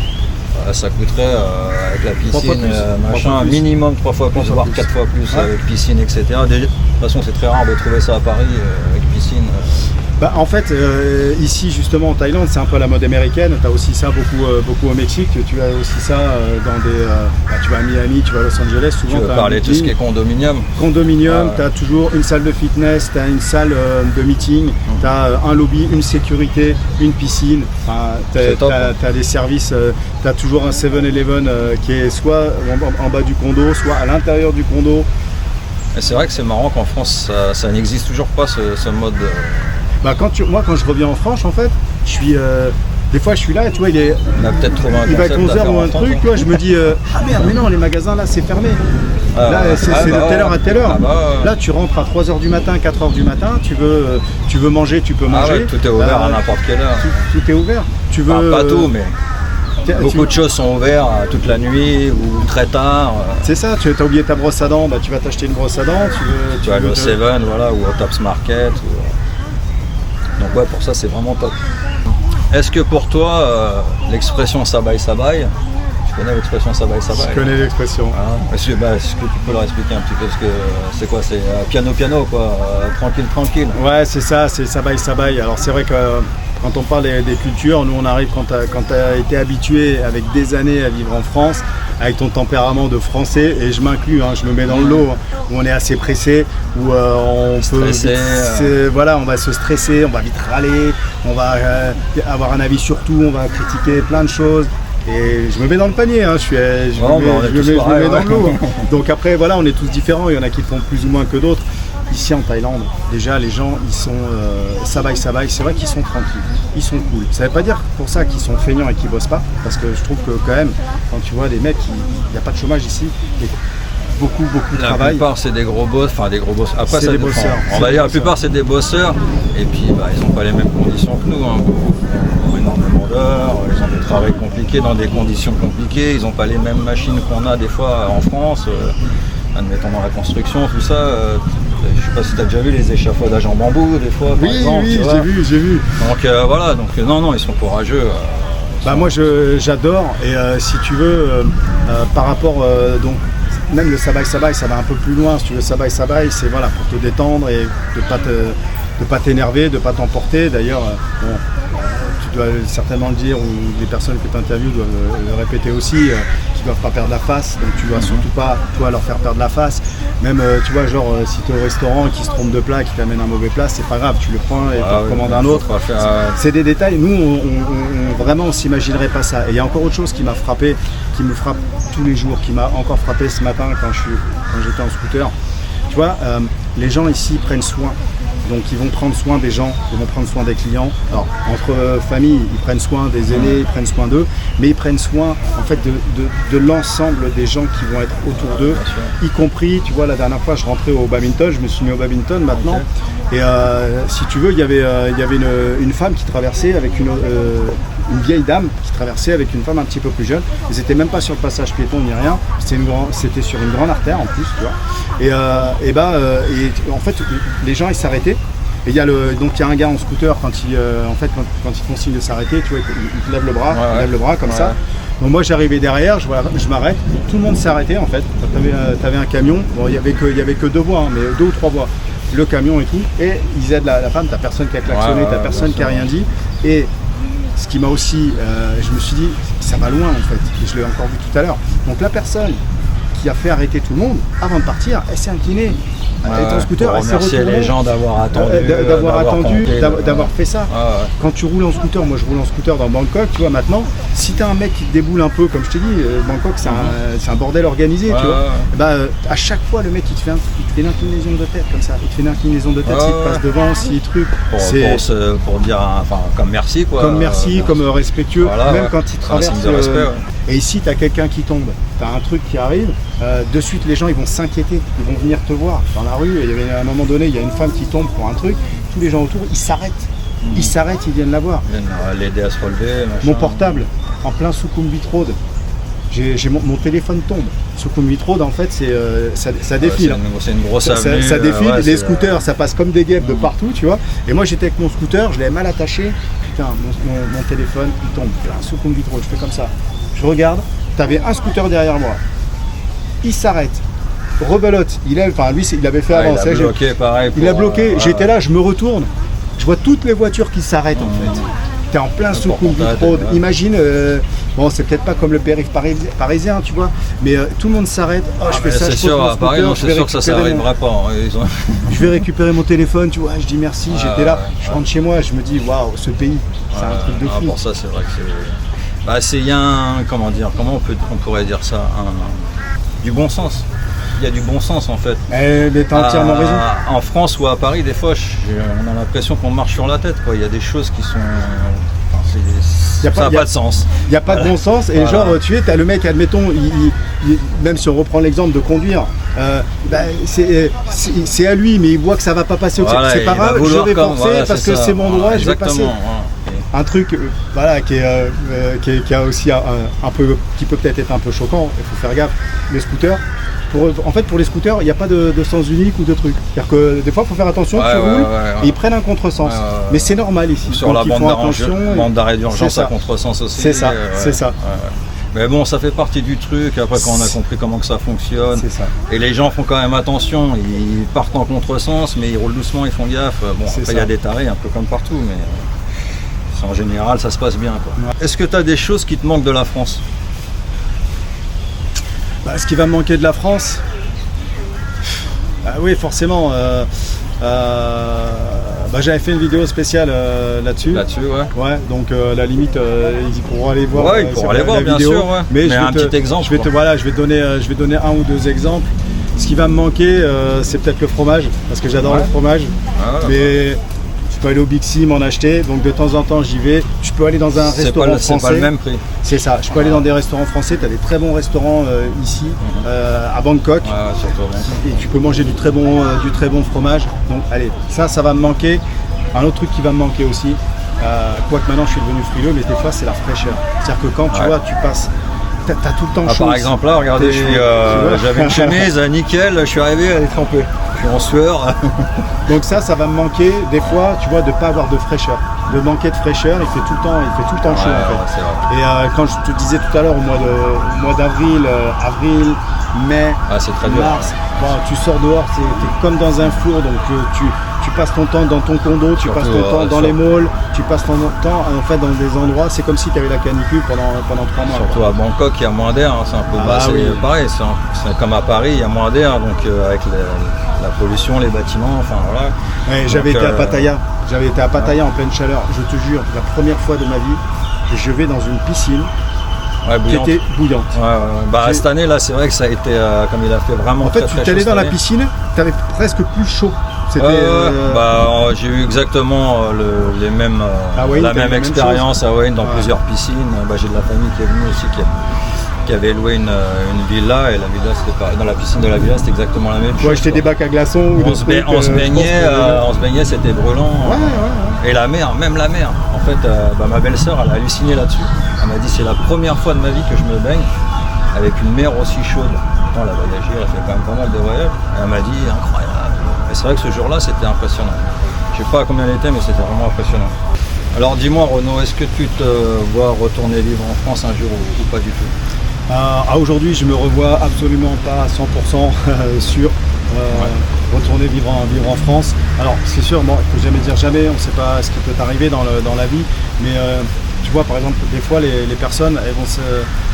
ça coûterait avec la piscine, machin, minimum 3 fois plus, voire 4 fois plus, avec piscine, etc. De toute façon, c'est très rare de trouver ça à Paris avec piscine. Bah, en fait, ici justement en Thaïlande, c'est un peu la mode américaine. Tu as aussi ça beaucoup au Mexique. Tu as aussi ça dans des. Tu vas à Miami, tu vas à Los Angeles. Souvent, tu veux parler de tout ce qui est condominium. Condominium, tu as toujours une salle de fitness, tu as une salle de meeting, tu as un lobby, une sécurité, une piscine. Tu as des services, tu as toujours un 7-Eleven qui est soit en bas du condo, soit à l'intérieur du condo. Et c'est vrai que c'est marrant qu'en France, ça n'existe toujours pas ce mode. Bah quand je reviens en France, en fait, je suis des fois je suis là, tu vois, il va être 11h ou un truc, tu vois, je me dis ah merde, mais non, les magasins là c'est fermé. Là c'est de telle heure à telle heure. Là tu rentres à 3h du matin, 4h du matin, tu veux manger, tu peux manger. Ouais, tout est ouvert à n'importe quelle heure. Tout est ouvert. Tu veux pas tout, mais beaucoup de choses sont ouvertes toute la nuit ou très tard. C'est ça, tu as oublié ta brosse à dents, bah, tu vas t'acheter une brosse à dents. Tu vas aller au Seven, voilà, ou au Tops Market. Donc ouais, pour ça c'est vraiment top. Est-ce que pour toi, l'expression sabai sabai, tu connais l'expression sabai sabai? Je connais l'expression. Est-ce que tu peux leur expliquer un petit peu c'est quoi? C'est piano piano quoi, tranquille tranquille. Ouais, c'est ça, c'est sabai sabai. Alors c'est vrai que quand on parle des cultures, nous on arrive quand tu as été habitué avec des années à vivre en France, avec ton tempérament de français, et je m'inclus, je me mets dans le lot, où on est assez pressé, où on peut voilà, on va se stresser, on va vite râler, on va avoir un avis sur tout, on va critiquer plein de choses. Et je me mets dans le panier, je me mets dans le lot. Donc après voilà, on est tous différents, il y en a qui font plus ou moins que d'autres. Ici en Thaïlande, déjà les gens ils sont sabai, c'est vrai qu'ils sont tranquilles, ils sont cool. Ça veut pas dire pour ça qu'ils sont feignants et qu'ils bossent pas, parce que je trouve que quand même, quand tu vois des mecs, il n'y a pas de chômage ici, et beaucoup de travail. La plupart c'est des gros boss, après c'est des bosseurs. On va dire la plupart c'est des bosseurs, et puis ils n'ont pas les mêmes conditions que nous. Beaucoup font énormément d'heures, ils ont des travails compliqués dans des conditions compliquées, ils n'ont pas les mêmes machines qu'on a des fois en France. Admettons dans la construction, tout ça, je sais pas si tu as déjà vu les échafaudages en bambou des fois, par exemple. Oui, j'ai vu. Donc voilà, donc non, ils sont courageux. Moi j'adore, et si tu veux, par rapport, donc même le sabai, ça va un peu plus loin, si tu veux, sabai, c'est voilà, pour te détendre et de pas t'énerver, de pas t'emporter. D'ailleurs, tu dois certainement le dire, ou les personnes que tu interviews doivent le répéter aussi, qui doivent pas perdre la face, donc tu dois surtout pas toi leur faire perdre la face. Même tu vois, genre si tu es au restaurant et qu'ils se trompent de plat, qu'ils t'amènent un mauvais plat, c'est pas grave, tu le prends et tu en commandes un autre. C'est des détails, nous vraiment on s'imaginerait pas ça. Et il y a encore autre chose qui m'a frappé, qui me frappe tous les jours, qui m'a encore frappé ce matin quand j'étais en scooter. Tu vois, les gens ici prennent soin donc ils vont prendre soin des gens, ils vont prendre soin des clients. Alors entre familles, ils prennent soin des aînés, ils prennent soin d'eux, mais ils prennent soin en fait de l'ensemble des gens qui vont être autour d'eux, y compris, tu vois, la dernière fois je rentrais au badminton, je me suis mis au badminton maintenant, et si tu veux, il y avait une femme qui traversait avec une vieille dame qui traversait avec une femme un petit peu plus jeune. Ils n'étaient même pas sur le passage piéton ni rien, c'était sur une grande artère en plus, tu vois. Et en fait, les gens ils s'arrêtaient. Et il y a un gars en scooter quand il te font signe de s'arrêter, tu vois, il te lève le bras, comme ça. Donc moi j'arrivais derrière, je m'arrête, tout le monde s'est arrêté en fait. T'avais un camion, bon il y avait que 2 voies, mais 2 ou 3 voies. Le camion et tout, et ils aident la femme, t'as personne qui a klaxonné, t'as personne qui a rien dit. Et ce qui m'a aussi, je me suis dit, ça va loin en fait, et je l'ai encore vu tout à l'heure. Donc la personne qui a fait arrêter tout le monde, avant de partir, elle s'est inclinée. Elle est en scooter, elle s'est retournée. Les gens d'avoir attendu, d'avoir fait ça. Quand tu roules en scooter, moi je roule en scooter dans Bangkok, tu vois, maintenant, si t'as un mec qui te déboule un peu, comme je t'ai dit, Bangkok c'est un bordel organisé, tu vois. À chaque fois, le mec il te fait une inclinaison de tête comme ça, il te fait une inclinaison de tête s'il te passe devant, s'il truc. Pour dire, comme merci quoi. Comme merci, comme respectueux, même quand il traverse. Et ici, tu as quelqu'un qui tombe, tu as un truc qui arrive, de suite les gens ils vont s'inquiéter, ils vont venir te voir dans la rue. Et il y avait à un moment donné, il y a une femme qui tombe pour un truc, tous les gens autour ils s'arrêtent. Ils s'arrêtent, ils viennent la voir. Ils viennent l'aider à se relever. Mon portable, en plein Sukhumvit Road, mon téléphone tombe. Sukhumvit Road en fait ça défile. C'est une grosse avenue. Ça défile, les scooters ça passe comme des guêpes de partout, tu vois. Et moi j'étais avec mon scooter, je l'avais mal attaché, putain mon téléphone il tombe, Sukhumvit Road, je fais comme ça. Je regarde, t'avais un scooter derrière moi, il s'arrête, rebelote, lui il avait fait avant, il a bloqué, pareil. Il a bloqué, j'étais là, je me retourne, je vois toutes les voitures qui s'arrêtent en fait. T'es en plein Sukhumvit Road, imagine, bon c'est peut-être pas comme le périph' parisien tu vois, mais tout le monde s'arrête, je fais ça, c'est sûr, à Paris, c'est sûr que ça n'arrivera pas. Je vais récupérer mon téléphone, tu vois, je dis merci, j'étais là, je rentre chez moi, je me dis waouh, ce pays, c'est un truc de fou. Pour ça c'est vrai que il y a comment on pourrait dire ça, du bon sens. Il y a du bon sens en fait. Mais t'as entièrement raison. En France ou à Paris, des fois, on a l'impression qu'on marche sur la tête, quoi. Il y a des choses qui sont... ça n'a pas de sens. Il n'y a pas de bon sens. Et genre, t'as le mec, admettons, même si on reprend l'exemple de conduire, c'est à lui, mais il voit que ça va pas passer. C'est pas grave, je vais forcer parce que c'est mon droit, je vais passer. Un truc qui a aussi qui peut peut-être être un peu choquant, il faut faire gaffe, les scooters. Pour les scooters, il n'y a pas de sens unique ou de truc. C'est-à-dire que des fois, il faut faire attention, tu roules et ils prennent un contresens. Mais c'est normal ici. Sur la bande d'arrêt d'urgence à contresens aussi. C'est ça, c'est ça. Mais bon, ça fait partie du truc, après quand on a compris comment que ça fonctionne. C'est ça. Et les gens font quand même attention, ils partent en contresens, mais ils roulent doucement, ils font gaffe. Bon, après il y a des tarés un peu comme partout, mais en général ça se passe bien, quoi. Est-ce que tu as des choses qui te manquent de la France? Ce qui va me manquer de la France, oui forcément, j'avais fait une vidéo spéciale là-dessus. Ouais, donc la limite, ils pourront aller voir. Ouais, ils pourront aller voir, bien sûr. Ouais. Mais un petit exemple. Je vais donner un ou deux exemples. Ce qui va me manquer, c'est peut-être le fromage, parce que j'adore le fromage. Mais je peux aller au Big C m'en acheter, donc de temps en temps j'y vais. Je peux aller dans un restaurant français. C'est pas le même prix. C'est ça, je peux aller dans des restaurants français, tu as des très bons restaurants ici, à Bangkok. Et tu peux manger du très bon fromage. Donc allez, ça va me manquer. Un autre truc qui va me manquer aussi, quoique maintenant je suis devenu frileux, mais des fois c'est la fraîcheur. C'est-à-dire que quand tu vois, tu passes, t'as tout le temps chaud. Par exemple là, regardez, j'avais une chemise nickel, je suis arrivé, elle est trempée. Je suis en sueur. Donc ça va me manquer des fois, tu vois, de pas avoir de fraîcheur. De manquer de fraîcheur, il fait tout le temps chaud en fait. Et quand je te disais tout à l'heure, au mois d'avril, avril, mai, c'est très mars, tu sors dehors, t'es comme dans un four, donc tu passes ton temps dans ton condo, tu passes ton temps dans les malls, tu passes ton temps en fait dans des endroits, c'est comme si tu avais la canicule pendant 3 mois. Surtout à Bangkok, il y a moins d'air, c'est un peu pareil, c'est comme à Paris, il y a moins d'air, donc avec la pollution, les bâtiments, enfin voilà. Ouais, j'avais été à Pattaya, en pleine chaleur, je te jure, la première fois de ma vie, je vais dans une piscine qui était bouillante. Cette année là, c'est vrai que ça a été, comme il a fait vraiment. En fait, très tu allais dans chaud la piscine, tu avais presque plus chaud. C'était, j'ai eu exactement les mêmes, la même expérience à Wayne dans plusieurs piscines. J'ai de la famille qui est venue aussi qui avait loué une villa, et la villa c'était pas dans la piscine de la villa, c'était exactement la même chose. Ouais, j'étais des bacs à glaçons. On se baignait, c'était brûlant. Et la mer, même la mer. En fait, ma belle-sœur, elle a halluciné là-dessus. Elle m'a dit c'est la première fois de ma vie que je me baigne avec une mer aussi chaude. Elle a voyagé, elle a fait quand même pas mal de voyages. Et elle m'a dit incroyable. Et c'est vrai que ce jour-là, c'était impressionnant. Je sais pas à combien elle était, mais c'était vraiment impressionnant. Alors dis-moi Renaud, est-ce que tu te vois retourner vivre en France un jour ou pas du tout? Aujourd'hui, je me revois absolument pas à 100% sûr retourner vivre en France. Alors, c'est sûr, bon, il ne faut jamais dire jamais, on ne sait pas ce qui peut arriver dans la vie, mais tu vois, par exemple, des fois, les personnes,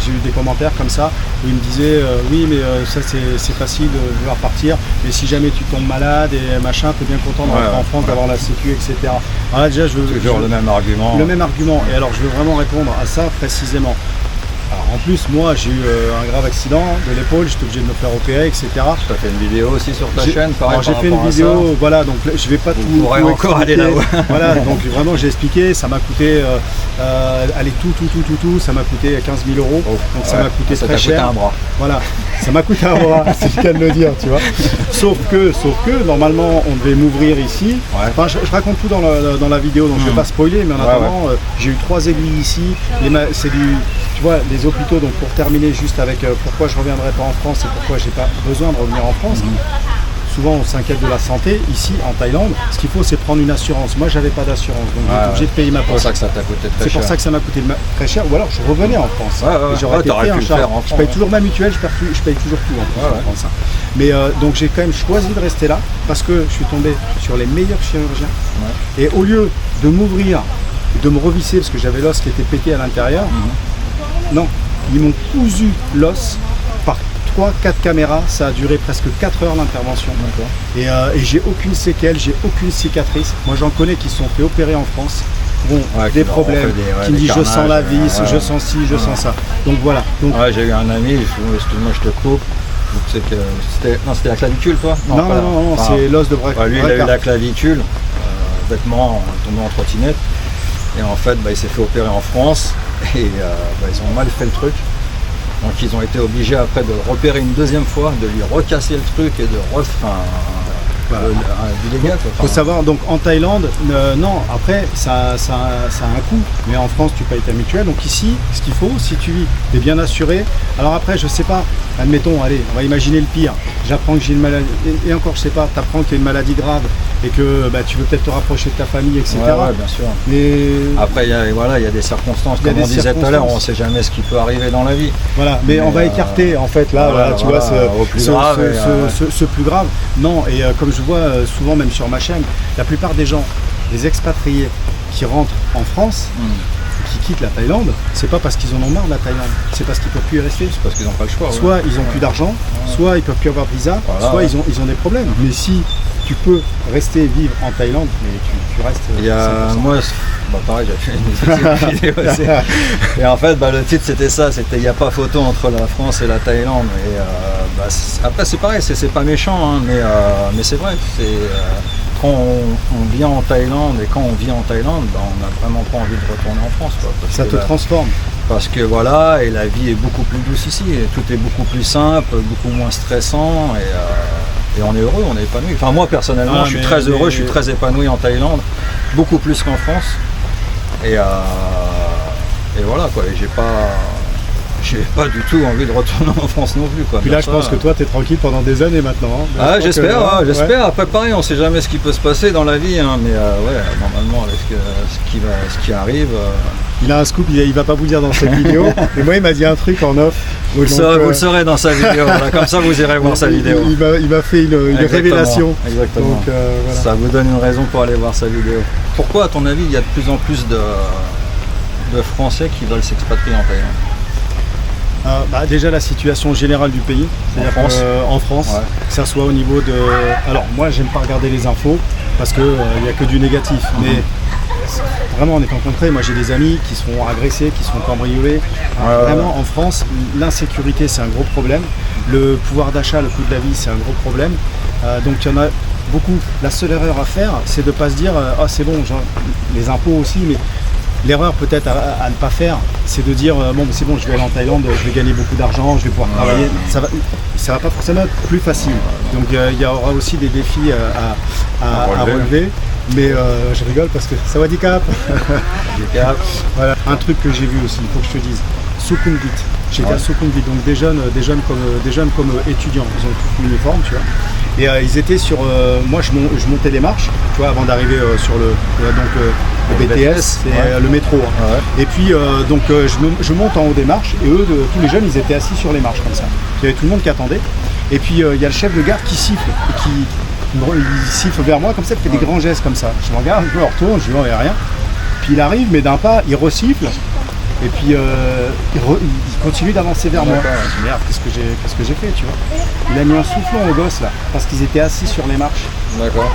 j'ai eu des commentaires comme ça, où ils me disaient oui, mais ça, c'est facile de vouloir partir, mais si jamais tu tombes malade et machin, tu es bien content de rentrer en France, d'avoir la sécu, etc. Alors là, déjà, toujours le même argument. Le même argument. Et alors, je veux vraiment répondre à ça précisément. Alors, en plus, moi, j'ai eu un grave accident de l'épaule, j'étais obligé de me faire opérer, etc. Tu as fait une vidéo aussi sur ta chaîne, alors j'ai fait une vidéo, voilà, donc je vais pas tout encore aller là-haut. Voilà, donc vraiment j'ai expliqué, ça m'a coûté, allez, tout, ça m'a coûté 15 000 €, donc ça m'a coûté très cher. Ça t'a coûté un bras. Voilà, ça m'a coûté un bras, c'est le cas de le dire, tu vois. Sauf que, normalement, on devait m'ouvrir ici. Enfin, je raconte tout dans la vidéo, donc je vais pas spoiler, mais en attendant, j'ai eu 3 aiguilles ici, c'est du, tu vois, les hôpitaux, donc pour terminer juste avec pourquoi je ne reviendrai pas en France et pourquoi j'ai pas besoin de revenir en France. Souvent on s'inquiète de la santé, ici en Thaïlande, ce qu'il faut c'est prendre une assurance. Moi j'avais pas d'assurance, donc j'étais obligé de payer ma poche. C'est pour ça que ça t'a coûté très cher. C'est pour ça que ça m'a coûté très cher, ou alors je revenais en France. J'aurais été pris en charge. Je paye toujours ma mutuelle, je paye toujours tout en France. Mais donc j'ai quand même choisi de rester là, parce que je suis tombé sur les meilleurs chirurgiens. Et au lieu de m'ouvrir, de me revisser, parce que j'avais l'os qui était pété à l'intérieur, non, ils m'ont cousu l'os par 3-4 caméras, ça a duré presque 4 heures l'intervention. Et j'ai aucune séquelle, j'ai aucune cicatrice. Moi j'en connais qui se sont fait opérer en France, des problèmes, qui me disent je sens la vis, je sens ci, je sens ça. Donc voilà. Donc, j'ai eu un ami, excuse-moi je te coupe, c'était la clavicule toi? Non, c'est l'os de bras. Lui il a eu la clavicule, bêtement tombé en trottinette. Et en fait, il s'est fait opérer en France et ils ont mal fait le truc. Donc ils ont été obligés après de le repérer une deuxième fois, de lui recasser le truc et de refaire du dégât. Il faut savoir, donc en Thaïlande, non, après ça a un coût, mais en France tu payes ta mutuelle. Donc ici, ce qu'il faut, si tu es bien assuré, alors après je sais pas, admettons, allez, on va imaginer le pire, j'apprends que j'ai une maladie, et encore je sais pas, tu apprends qu'il y a une maladie grave et que tu veux peut-être te rapprocher de ta famille, etc. Ouais, bien sûr. Mais après il y a des circonstances, comme on disait tout à l'heure, on ne sait jamais ce qui peut arriver dans la vie. Voilà, mais on va écarter en fait là, tu vois, ce plus grave. Non, et comme je vois souvent même sur ma chaîne, la plupart des gens, les expatriés qui rentrent en France, qui quittent la Thaïlande, c'est pas parce qu'ils en ont marre de la Thaïlande, c'est parce qu'ils peuvent plus y rester. C'est parce qu'ils n'ont pas le choix. Soit ils ont plus d'argent, soit ils peuvent plus avoir de visa, soit ils ont des problèmes. Mais si tu peux rester vivre en Thaïlande, mais tu restes. Moi, pareil, j'ai fait une vidéo aussi. Et en fait, le titre c'était ça, c'était il n'y a pas photo entre la France et la Thaïlande. Et après c'est pareil, c'est pas méchant, hein, mais c'est vrai. Quand on vient en Thaïlande et quand on vit en Thaïlande, on n'a vraiment pas envie de retourner en France. Ça te transforme. Parce que voilà, et la vie est beaucoup plus douce ici, et tout est beaucoup plus simple, beaucoup moins stressant, et on est heureux, on est épanoui. Enfin moi personnellement, je suis très heureux, je suis très épanoui en Thaïlande, beaucoup plus qu'en France. Et voilà quoi, et j'ai pas du tout envie de retourner en France non plus. Puis là, je pense que toi, tu es tranquille pendant des années maintenant. J'espère. Après, pareil, on sait jamais ce qui peut se passer dans la vie, hein, mais normalement, avec ce qui arrive. Il a un scoop, il va pas vous dire dans cette vidéo, mais moi, il m'a dit un truc en off. Vous le saurez dans sa vidéo, comme ça, vous irez voir sa vidéo. Il m'a fait une révélation. Exactement. Donc, voilà. Ça vous donne une raison pour aller voir sa vidéo. Pourquoi, à ton avis, il y a de plus en plus de Français qui veulent s'expatrier en Thaïlande? Déjà la situation générale du pays, c'est-à-dire en France, que ça soit au niveau de... Alors moi j'aime pas regarder les infos parce qu'il n'y a que du négatif, mais vraiment en étant concret, moi j'ai des amis qui sont agressés, qui sont cambriolés. Vraiment en France, l'insécurité c'est un gros problème, le pouvoir d'achat, le coût de la vie c'est un gros problème. Donc il y en a beaucoup. La seule erreur à faire, c'est de ne pas se dire ah c'est bon, genre, les impôts aussi, mais l'erreur peut-être à ne pas faire, c'est de dire bon c'est bon, je vais aller en Thaïlande, je vais gagner beaucoup d'argent, je vais pouvoir travailler. Ça va pas forcément être plus facile. Donc il y aura aussi des défis à relever. Mais je rigole parce que ça va handicap. Voilà. Un truc que j'ai vu aussi, il faut que je te dise. Sukhumvit. J'étais à Sukhumvit, donc des jeunes comme étudiants. Ils ont tout l'uniforme, tu vois. Et ils étaient sur. Moi, je montais les marches, tu vois, avant d'arriver sur le BTS, c'est le métro. Hein. Ah ouais. Et puis je monte en haut des marches et eux, tous les jeunes, ils étaient assis sur les marches comme ça. Il y avait tout le monde qui attendait. Et puis il y a le chef de gare qui siffle, il siffle vers moi comme ça, il fait des grands gestes comme ça. Je me regarde, je me retourne, je dis non, il n'y a rien. Puis il arrive, mais d'un pas, il resiffle. Et puis il continue d'avancer vers moi. Je dis merde, qu'est-ce que j'ai fait, tu vois. Il a mis un soufflon aux gosses là, parce qu'ils étaient assis sur les marches. D'accord.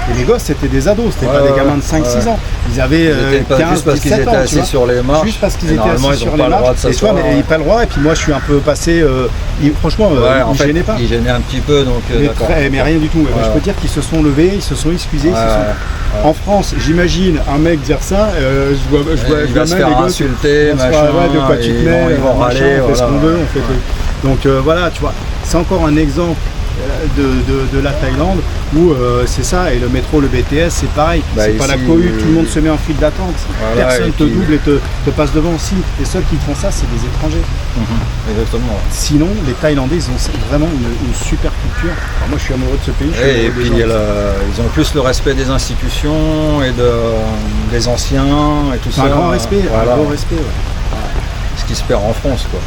Et les gosses c'était des ados, c'était pas des gamins de 5-6 ans. Ils avaient 15, 17 ans. Assis sur les marches. Juste parce qu'ils étaient assis sur les marches. Et toi, mais ils n'ont pas le droit. Et puis moi je suis un peu passé. Franchement, ils ne gênaient pas. Ils gênaient un petit peu, donc. Mais rien du tout. Je peux dire qu'ils se sont levés, ils se sont excusés. En France, j'imagine un mec dire ça, je vois se faire insulter, machin, de quoi tu te mets, ils vont râler, on fait ce qu'on veut, on fait Donc voilà, tu vois, c'est encore un exemple de la Thaïlande où c'est ça, et le métro, le BTS, c'est pareil, c'est pas la cohue, tout le monde se met en file d'attente, personne te double et te passe devant aussi. Les seuls qui font ça, c'est des étrangers. Exactement. Sinon, les Thaïlandais, ils ont vraiment une super culture. Alors, moi, je suis amoureux de ce pays. Et puis, ils ont plus le respect des institutions et des anciens et tout ça. Un grand respect, un gros respect. Ce qui se perd en France, quoi.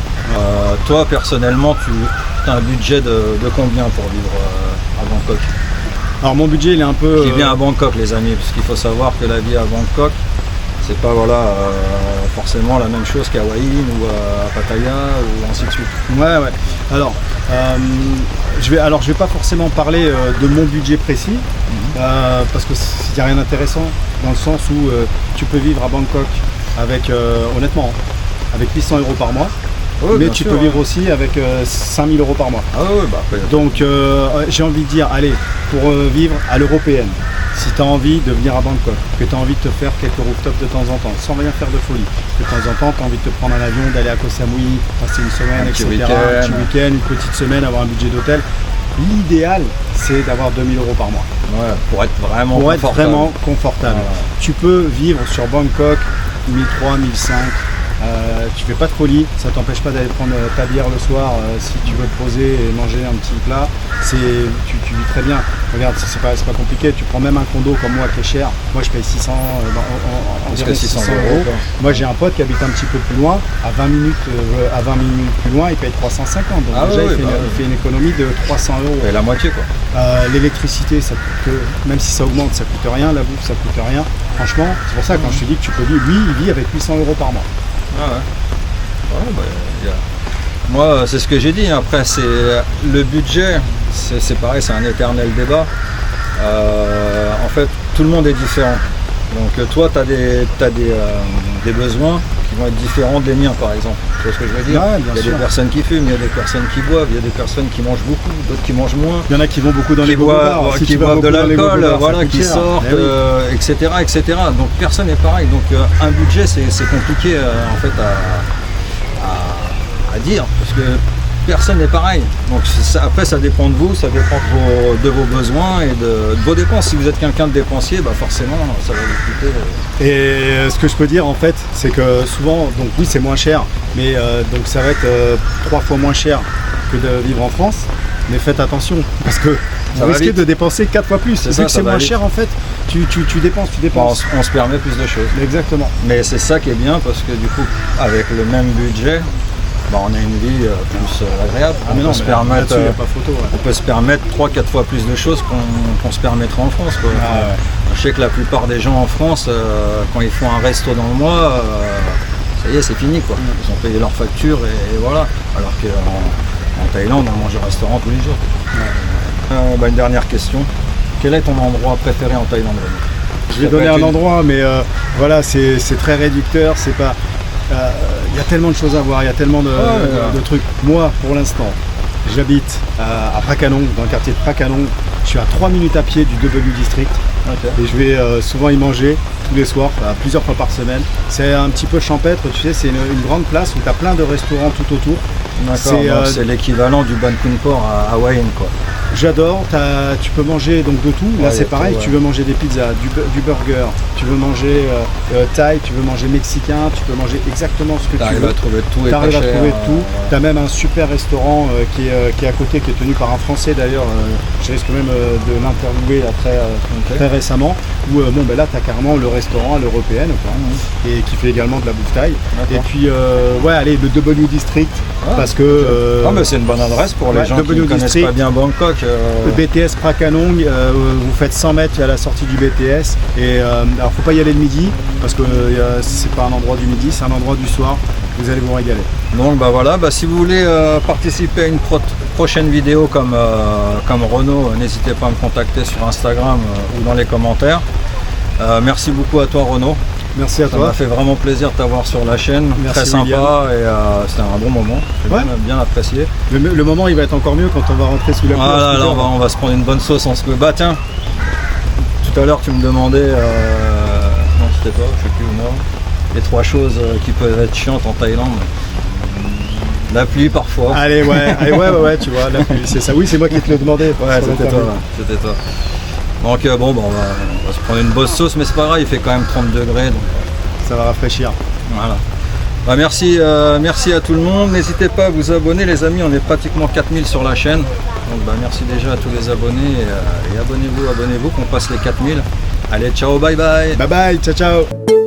Toi, personnellement, tu as un budget de combien pour vivre à Bangkok? Alors mon budget il est un peu... Qui vient à Bangkok, les amis, parce qu'il faut savoir que la vie à Bangkok, c'est pas forcément la même chose qu'à Hue ou à Pattaya ou ainsi de suite. Ouais. Alors je vais pas forcément parler de mon budget précis parce que il n'y a rien d'intéressant dans le sens où tu peux vivre à Bangkok avec honnêtement avec 800 € par mois. Mais tu peux vivre aussi avec 5000 € par mois. Donc j'ai envie de dire, allez, pour vivre à l'européenne, si tu as envie de venir à Bangkok, que tu as envie de te faire quelques rooftops de temps en temps, sans rien faire de folie, que de temps en temps tu as envie de te prendre un avion, d'aller à Koh Samui, passer une semaine, etc. Un petit week-end, une petite semaine, avoir un budget d'hôtel. L'idéal, c'est d'avoir 2000 € par mois. Pour être vraiment confortable. Tu peux vivre sur Bangkok 1300, 1500. Tu fais pas de folie, ça t'empêche pas d'aller prendre ta bière le soir si tu veux te poser et manger un petit plat. Tu vis très bien. Regarde, c'est pas compliqué. Tu prends même un condo comme moi qui est cher. Moi je paye 600 environ 600 €. Moi j'ai un pote qui habite un petit peu plus loin, à 20 minutes plus loin, il paye 350. Donc déjà il fait une économie de 300 €. Et la moitié quoi. L'électricité, ça coûte, même si ça augmente, ça coûte rien. La bouffe, ça coûte rien. Franchement, c'est pour ça quand je te dis que tu peux vivre, lui il vit avec 800 € par mois. Moi c'est ce que j'ai dit, après c'est le budget, c'est pareil, c'est un éternel débat. En fait tout le monde est différent, donc toi tu as des besoins qui vont être différents des miens par exemple, tu vois ce que je veux dire. Il y a des personnes qui fument, il y a des personnes qui boivent, il y a des personnes qui mangent beaucoup, d'autres qui mangent moins. Il y en a qui vont beaucoup dans les bars, qui boivent de l'alcool, qui sortent, etc. Donc personne n'est pareil. Donc un budget c'est compliqué en fait à dire parce que personne n'est pareil. Donc après ça dépend de vous, ça dépend de vos besoins et de vos dépenses. Si vous êtes quelqu'un de dépensier, forcément ça va vous coûter. Et ce que je peux dire en fait, c'est que souvent, donc oui c'est moins cher, mais donc ça va être 3 fois moins cher que de vivre en France. Mais faites attention parce que vous risquez de dépenser 4 fois plus. Vu que c'est moins cher en fait, tu dépenses. On se permet plus de choses. Exactement. Mais c'est ça qui est bien parce que du coup, avec le même budget, on a une vie plus agréable. On peut se permettre 3-4 fois plus de choses qu'on se permettrait en France. Je sais que la plupart des gens en France, quand ils font un resto dans le mois, ça y est, c'est fini quoi. Ils ont payé leur facture et voilà. Alors qu'en Thaïlande, on mange au restaurant tous les jours. Une dernière question. Quel est ton endroit préféré en Thaïlande? Je vais donner un endroit, mais voilà, c'est très réducteur. C'est pas. Il y a tellement de choses à voir, il y a tellement de trucs. Moi, pour l'instant, j'habite à Phrakanong, dans le quartier de Phrakanong. Je suis à 3 minutes à pied du W District. Ok. Et je vais souvent y manger tous les soirs, plusieurs fois par semaine. C'est un petit peu champêtre, tu sais, c'est une grande place où tu as plein de restaurants tout autour. D'accord, c'est l'équivalent du Ban Kun Por à hawaïenne, quoi. J'adore, tu peux manger donc de tout. Là Ouais, c'est pareil, tout, ouais. tu veux manger des pizzas, du burger, tu veux manger thaï, tu veux manger mexicain, tu peux manger exactement ce que tu T'arrives veux. à trouver tout et pas T'arrives à cher. trouver tout. Tu as même un super restaurant qui est à côté, qui est tenu par un Français d'ailleurs. Je risque même de l'interviewer là, très récemment. Où là tu as carrément le restaurant à l'européenne et qui fait également de la bouffe thaï. Et puis allez, le W District parce que mais c'est une bonne adresse pour les gens qui ne connaissent pas bien Bangkok. Le BTS Prakanong, vous faites 100 mètres à la sortie du BTS. Et alors faut pas y aller le midi parce que c'est pas un endroit du midi, c'est un endroit du soir. Vous allez vous régaler. Donc voilà, si vous voulez participer à une prochaine vidéo comme Renaud, n'hésitez pas à me contacter sur Instagram ou dans les commentaires. Merci beaucoup à toi Renaud. Merci à Ça toi. m'a fait vraiment plaisir de t'avoir sur la chaîne. Merci, très sympa William. et c'était un bon moment. J'ai bien apprécié. Le moment il va être encore mieux quand on va rentrer sous la pluie. Ah là, on va se prendre une bonne sauce en scooter. Bah tiens, tout à l'heure tu me demandais, non c'était toi, je sais plus, non, les 3 choses qui peuvent être chiantes en Thaïlande. La pluie parfois. Allez ouais, tu vois, la pluie, c'est ça. Oui, c'est moi qui te le demandais. Ouais, c'était toi. Donc on va se prendre une bonne sauce, mais c'est pas grave, il fait quand même 30 degrés. Donc, ça va rafraîchir. Voilà. Merci à tout le monde. N'hésitez pas à vous abonner les amis, on est pratiquement 4000 sur la chaîne. Donc merci déjà à tous les abonnés et abonnez-vous qu'on passe les 4000. Allez, ciao, bye bye. Bye bye, ciao ciao.